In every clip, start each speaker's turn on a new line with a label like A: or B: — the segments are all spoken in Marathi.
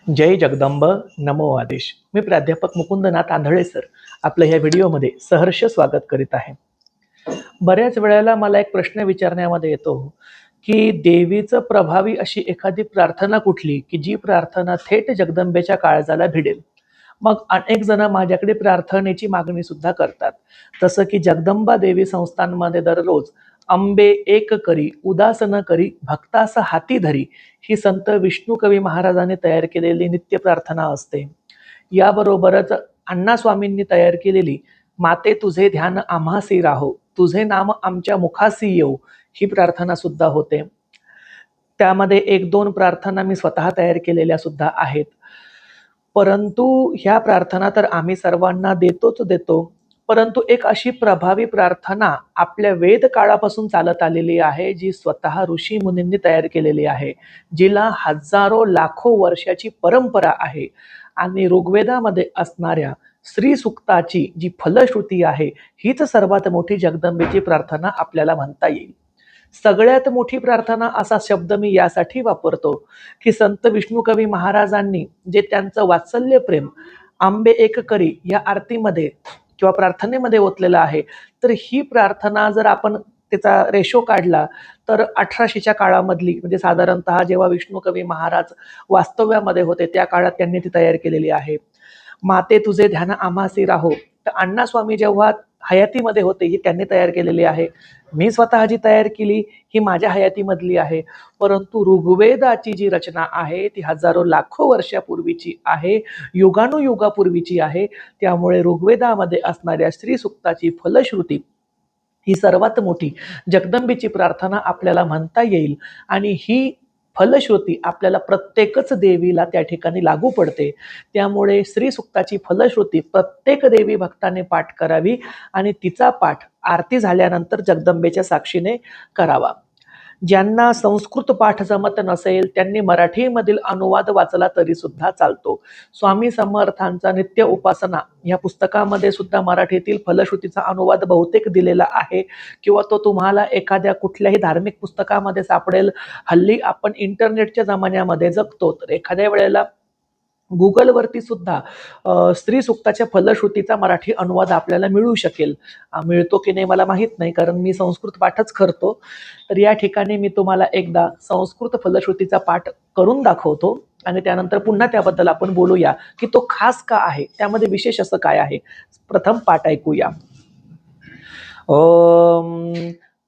A: जय जगदंब नमो आदेश. मी प्राध्यापक मुकुंदनाथ आंधळे सर आपलं ह्या व्हिडिओमध्ये सहर्ष स्वागत करीत आहे. बऱ्याच वेळेला मला एक प्रश्न विचारण्यामध्ये येतो की देवीचं प्रभावी अशी एखादी प्रार्थना कुठली की जी प्रार्थना थेट जगदंबेच्या काळजाला भिडेल. मग अनेक जण माझ्याकडे प्रार्थनेची मागणी सुद्धा करतात. जसं की जगदंबा देवी संस्थांमध्ये दररोज अंबे एक करी उदास न करी भक्तास हाती धरी ही संत विष्णू कवी महाराजांनी तयार केलेली नित्य प्रार्थना असते. याबरोबरच अण्णा स्वामींनी तयार केलेली माते तुझे ध्यान आम्हासी राहो तुझे नाम आमच्या मुखासी येऊ ही प्रार्थना सुद्धा होते. त्यामध्ये एक दोन प्रार्थना मी स्वतः तयार केलेल्या सुद्धा आहेत. परंतु ह्या प्रार्थना तर आम्ही सर्वांना देतोच देतो, परंतु एक अशी प्रभावी प्रार्थना आपल्या वेद काळापासून चालत आलेली आहे, जी स्वतः ऋषी मुनींनी तयार केलेली आहे, जिला हजारो लाखो वर्षाची परंपरा आहे. आणि ऋग्वेदामध्ये असणाऱ्या श्री सुक्ताची जी फलश्रुती आहे, हीच सर्वात मोठी जगदंबेची प्रार्थना आपल्याला म्हणता येईल. सगळ्यात मोठी प्रार्थना असा शब्द मी यासाठी वापरतो की संत विष्णू कवी महाराजांनी जे त्यांचं वात्सल्य प्रेम आंबे एक करी या आरतीमध्ये किंवा प्रार्थनेमध्ये ओतलेलं आहे, तर ही प्रार्थना जर आपण त्याचा रेशो काढला तर 1800च्या काळामधली, म्हणजे साधारणतः जेव्हा विष्णू कवी महाराज वास्तव्यामध्ये होते त्या काळात त्यांनी ती तयार केलेली आहे. माते तुझे ध्यान आम्हासी राहो, तर अण्णा स्वामी जेव्हा हयातीमध्ये होते ही त्यांनी तयार केलेली आहे. मी स्वतः जी तयार केली ही माझ्या हयातीमधली आहे. परंतु ऋग्वेदाची जी रचना आहे ती हजारो लाखो वर्षापूर्वीची आहे, युगानुयुगापूर्वीची आहे. त्यामुळे ऋग्वेदामध्ये असणाऱ्या श्री सुक्ताची फलश्रुती ही सर्वात मोठी जगदंबेची प्रार्थना आपल्याला म्हणता येईल. आणि ही फलश्रुती आपल्याला प्रत्येकच देवीला त्या ठिकाणी लागू पडते. त्यामुळे श्री सुक्ताची फलश्रुती प्रत्येक देवी भक्ताने पाठ करावी आणि तिचा पाठ आरती झाल्यानंतर जगदंबेच्या साक्षीने करावा. ज्यांना संस्कृत पाठ जमत नसेल त्यांनी मराठीमधील अनुवाद वाचला तरी सुद्धा चालतो. स्वामी समर्थांचा नित्य उपासना या पुस्तकामध्ये सुद्धा मराठीतील फलश्रुतीचा अनुवाद बहुतेक दिलेला आहे, किंवा तो तुम्हाला एखाद्या कुठल्याही धार्मिक पुस्तकामध्ये सापडेल. हल्ली आपण इंटरनेटच्या जमान्यामध्ये जगतो, तर एखाद्या वेळेला गुगलवरती सुद्धा स्त्री सुक्ताच्या फलश्रुतीचा मराठी अनुवाद आपल्याला मिळू शकेल. मिळतो की नाही मला माहीत नाही, कारण मी संस्कृत पाठच करतो. तर या ठिकाणी मी तुम्हाला एकदा संस्कृत फलश्रुतीचा पाठ करून दाखवतो आणि त्यानंतर पुन्हा त्याबद्दल आपण बोलूया की तो खास का आहे, त्यामध्ये विशेष असं काय आहे. प्रथम पाठ ऐकूया. ओम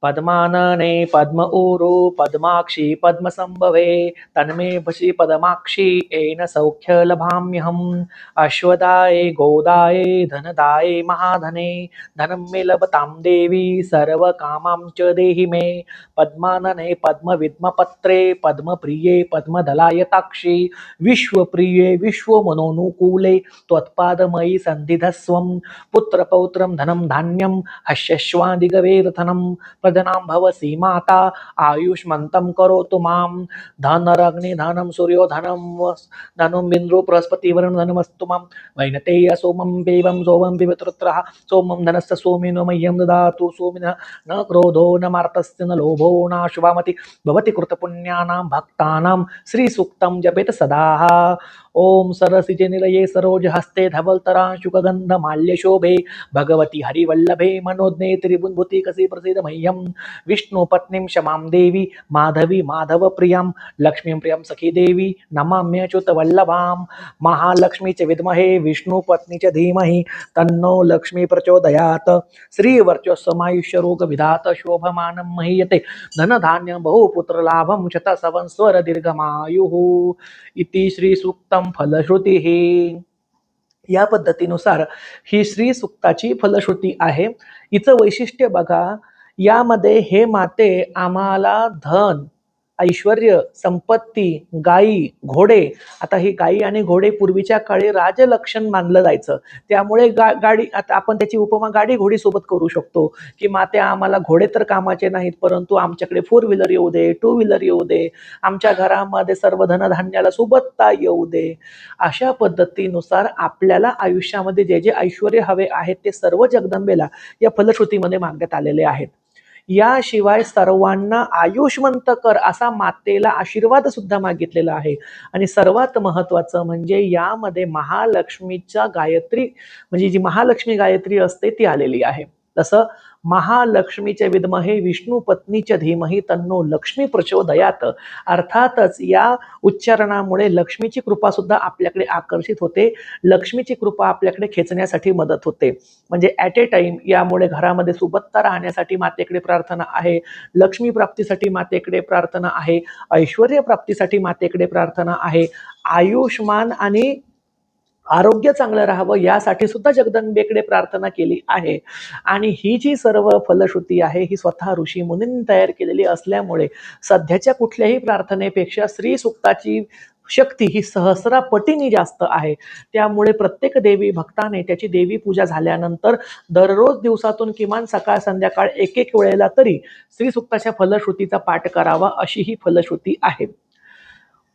A: पद्मानने पद्म ऊरू पद्माक्षी पद्मसंभवे तन्मे भसी पद्माक्षी येन सौख्य लभाम्यहम् अश्वदाये गोदाये धनदाये महाधने धनं मे लभतां देवी सर्वकामां च देहि मे पद्मानने पद्मविद्मपत्रे पद्मप्रिये पद्मदलायताक्षी विश्वप्रिये विश्वमनोनुकूले त्वत्पादमयी सन्निधस्वं पुत्रपौत्रं धनं धान्यं हस्यश्वादिगवेरथनं प्रजनां भवसि माता आयुष्मन्तं करोतु मां धनरग्नि धनं सूर्यो धनं इन्द्रो बृहस्पतिवरुण धनमस्तु मां वैनतेय सोमं देवं सोमं पिबतरुत्रः सोमं धनस्य सोमिनो मह्यं ददातु सोमिनः न क्रोधो न मार्तस्य न लोभो न शुभामति भवति कृतपुण्यानां भक्तानां श्रीसूक्तं जपेत सदा. ओम सरसिजे निलये सरोज हस्ते धवलतरांशुकगंध माल्यशोभे भगवती हरिवल्लभे मनोज्ञे त्रिभुवनभूति कसी प्रसीद मह्यम विष्णु पत्नीं क्षमां देवी माधवी माधव प्रियं लक्ष्मीं प्रियं सखी देवी नमाम्यच्युत वल्लभां महालक्ष्मी च विद्महे विष्णु पत्नी च धीमहि तन्नो लक्ष्मी प्रचोदयात् श्रीवर्चस्वमायुष्य रोग विधात शोभमानं महीयते धन धान्य बहुपुत्र लाभं शतसंवत्सर दीर्घमायुः इति श्री सूक्तम फलश्रुती. या पद्धतीनुसार ही श्री सुक्ताची फलश्रुती आहे. हिचं वैशिष्ट्य बघा, यामध्ये हे माते आम्हाला धन ऐश्वर्य संपत्ती गायी घोडे, आता ही गायी आणि घोडे पूर्वीच्या काळी राजलक्षण मानलं जायचं, त्यामुळे गाडी, आता आपण त्याची उपमा गाडी घोडी सोबत करू शकतो की माते आम्हाला घोडे तर कामाचे नाहीत, परंतु आमच्याकडे 4 व्हीलर येऊ दे, 2 व्हीलर येऊ दे, आमच्या घरामध्ये सर्व धनधान्याला सोबतता येऊ दे. अशा पद्धतीनुसार आपल्याला आयुष्यामध्ये जे जे ऐश्वर्य हवे आहेत ते सर्व जगदंबेला या फलश्रुतीमध्ये मागण्यात आलेले आहेत. याशिवाय सर्वांना आयुष्मंत कर असा मातेला आशीर्वाद सुद्धा मागितलेला आहे. आणि सर्वात महत्त्वाचं म्हणजे यामध्ये महालक्ष्मीच्या गायत्री म्हणजे जी महालक्ष्मी गायत्री असते ती आलेली आहे. तसं महालक्ष्मीचे विद्महे विष्णू पत्नीच्या धीमहि तन्नो लक्ष्मी प्रचोदयात. अर्थातच या उच्चारणामुळे लक्ष्मीची कृपा सुद्धा आपल्याकडे आकर्षित होते, लक्ष्मीची कृपा आपल्याकडे खेचण्यासाठी मदत होते. म्हणजे ॲट ए टाइम यामुळे घरामध्ये सुबत्ता राहण्यासाठी मातेकडे प्रार्थना आहे, लक्ष्मी प्राप्तीसाठी मातेकडे प्रार्थना आहे, ऐश्वर्य प्राप्तीसाठी मातेकडे प्रार्थना आहे, आयुष्मान आणि आरोग्य चांगलं राहावं यासाठी सुद्धा जगदंबेकडे प्रार्थना केली आहे. आणि ही जी सर्व फलश्रुती आहे ही स्वतः ऋषी मुनींनी तयार केलेली असल्यामुळे सध्याच्या कुठल्याही प्रार्थनेपेक्षा श्री सुक्ताची शक्ती ही सहस्रापटीने जास्त आहे. त्यामुळे प्रत्येक देवी भक्ताने त्याची देवी पूजा झाल्यानंतर दररोज दिवसातून किमान सकाळ संध्याकाळ एक एक वेळेला तरी श्री सुक्ताच्या फलश्रुतीचा पाठ करावा अशी ही फलश्रुती आहे.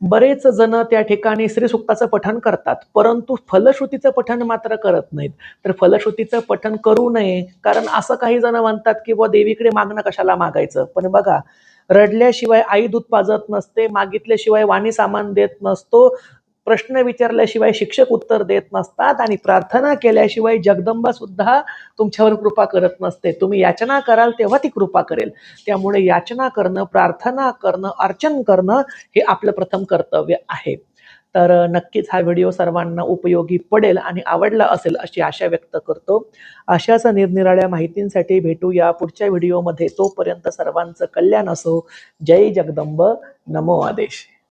A: बरेच जण त्या ठिकाणी श्रीसूक्ताचं पठण करतात, परंतु फलश्रुतीचं पठण मात्र करत नाहीत. तर फलश्रुतीचं पठण करू नये, कारण असं काही जण म्हणतात की बुवा देवीकडे मागणं कशाला मागायचं. पण बघा, रडल्याशिवाय आई दूध पाजत नसते, मागितल्याशिवाय वाणी सामान देत नसतो, प्रश्न विचारल्याशिवाय शिक्षक उत्तर देत नसतात आणि प्रार्थना केल्याशिवाय जगदंबा सुद्धा तुमच्यावर कृपा करत नसते. तुम्ही याचना कराल तेव्हा ती कृपा करेल. त्यामुळे याचना करणं, प्रार्थना करणं, अर्चन करणं हे आपलं प्रथम कर्तव्य आहे. तर नक्कीच हा व्हिडिओ सर्वांना उपयोगी पडेल आणि आवडला असेल अशी आशा व्यक्त करतो. अशाच निरनिराळ्या माहितींसाठी भेटूया पुढच्या व्हिडिओमध्ये. तोपर्यंत सर्वांचं कल्याण असो. जय जगदंब. नमो आदेश.